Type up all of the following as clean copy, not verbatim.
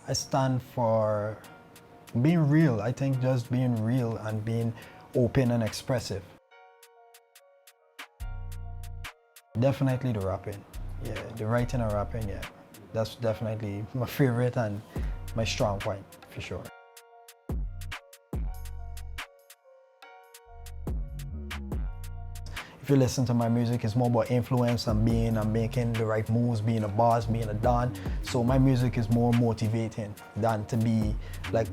I stand for being real. I think just being real and being open and expressive. Definitely the rapping. Yeah, the writing and rapping, yeah. That's definitely my favorite and my strong point, for sure. If you listen to my music, it's more about influence and making the right moves, being a boss, being a don. So my music is more motivating than to be like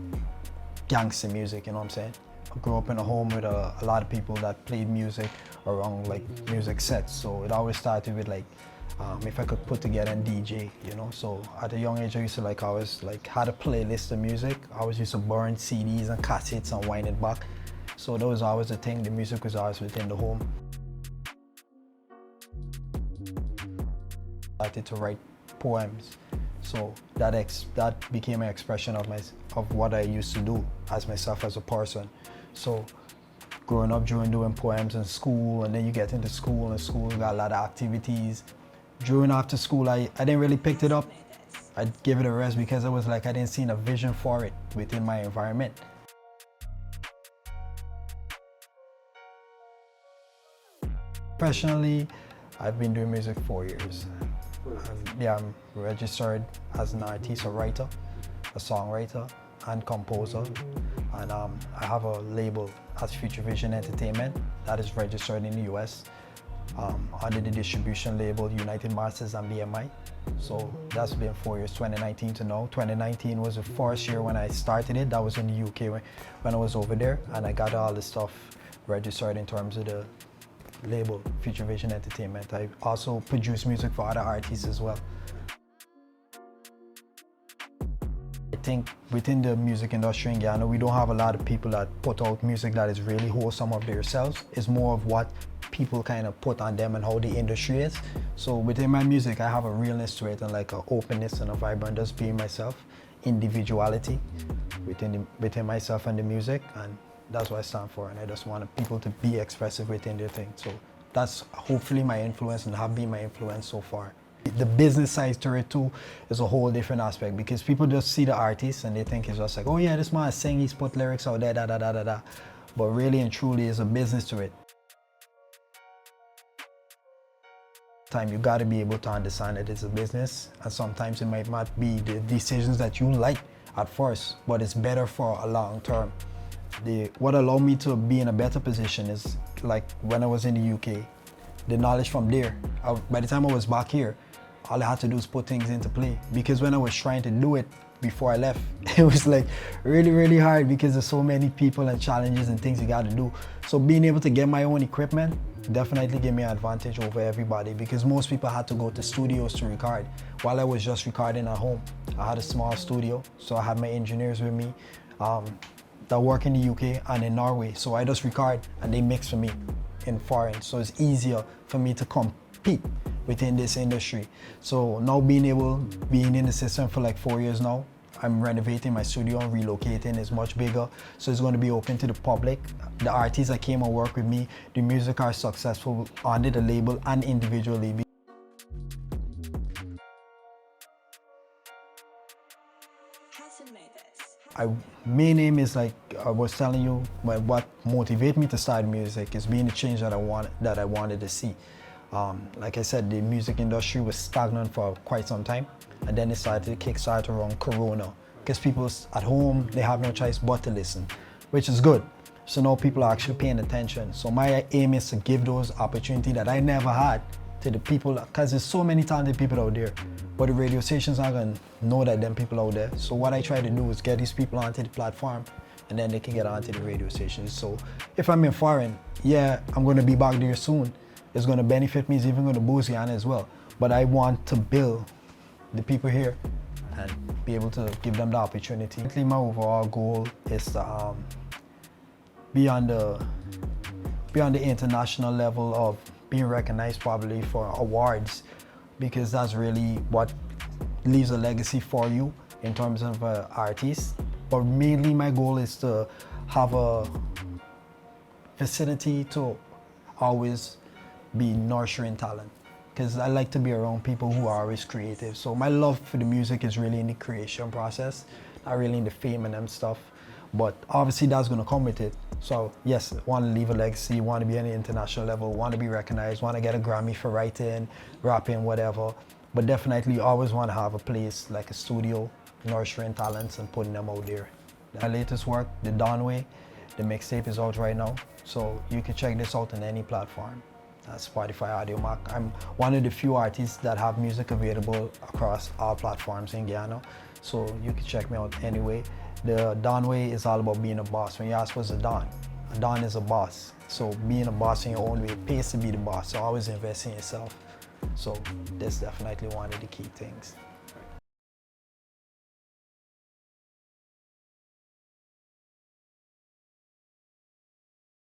gangster music, you know what I'm saying? I grew up in a home with a lot of people that played music around like music sets. So it always started with like, if I could put together and DJ, you know? So at a young age, I used to like, always like had a playlist of music. I always used to burn CDs and cassettes and wind it back. So that was always the thing. The music was always within the home. I started to write poems. So that became an expression of what I used to do as myself as a person. So growing up doing poems in school, and then you get into school, and school got a lot of activities. During after school, I didn't really pick it up. I'd give it a rest because it was like I didn't see a vision for it within my environment. Professionally, I've been doing music 4 years. Yeah, I'm registered as an artist, a writer, a songwriter, and composer. And I have a label as Future Vision Entertainment that is registered in the US under the distribution label United Masters and BMI. So that's been 4 years, 2019 to now. 2019 was the first year when I started it. That was in the UK when I was over there, and I got all the stuff registered in terms of the label, Future Vision Entertainment. I also produce music for other artists as well. I think within the music industry in Ghana, we don't have a lot of people that put out music that is really wholesome of themselves. It's more of what people kind of put on them and how the industry is. So within my music, I have a realness to it and like an openness and a vibrant, just being myself, individuality within myself and the music. And that's what I stand for, and I just want people to be expressive within their thing. So that's hopefully my influence and have been my influence so far. The business side to it too is a whole different aspect, because people just see the artist and they think it's just like, oh yeah, this man is singing, he's put lyrics out there, da da da da da. But really and truly, is a business to it. You got to be able to understand that it's a business, and sometimes it might not be the decisions that you like at first, but it's better for a long term. What allowed me to be in a better position is like when I was in the UK, the knowledge from there. By the time I was back here, all I had to do was put things into play, because when I was trying to do it before I left, it was like really hard because there's so many people and challenges and things you got to do. So being able to get my own equipment definitely gave me an advantage over everybody, because most people had to go to studios to record, while I was just recording at home. I had a small studio, so I had my engineers with me that work in the UK and in Norway. So I just record and they mix for me in foreign. So it's easier for me to compete within this industry. So now being in the system for like 4 years now, I'm renovating my studio and relocating. It's much bigger, so it's going to be open to the public. The artists that came and work with me, the music are successful under the label and individually. Main aim is, like I was telling you, what motivated me to start music is being the change that I wanted to see. Like I said, the music industry was stagnant for quite some time, and then it started to kickstart around Corona, because people at home, they have no choice but to listen, which is good. So now people are actually paying attention. So my aim is to give those opportunities that I never had to the people, because there's so many talented people out there, but the radio stations aren't gonna know that them people out there. So what I try to do is get these people onto the platform, and then they can get onto the radio stations. So if I'm in foreign, yeah, I'm gonna be back there soon. It's gonna benefit me, it's even gonna boost Ghana as well. But I want to build the people here and be able to give them the opportunity. My overall goal is to be on the international level of being recognized, probably for awards, because that's really what leaves a legacy for you in terms of artists. But mainly my goal is to have a facility to always be nurturing talent, because I like to be around people who are always creative. So my love for the music is really in the creation process, not really in the fame and them stuff. But obviously that's gonna come with it. So yes, want to leave a legacy, want to be on the international level, want to be recognized, want to get a Grammy for writing, rapping, whatever. But definitely always want to have a place like a studio, nurturing talents and putting them out there. My latest work, the DonWay, the mixtape is out right now. So you can check this out on any platform. Spotify, Audio Mac. I'm one of the few artists that have music available across all platforms in Guyana. So you can check me out anyway. The DonWay is all about being a boss. When you ask what's a Don is a boss. So being a boss in your own way pays to be the boss. So always invest in yourself. So that's definitely one of the key things.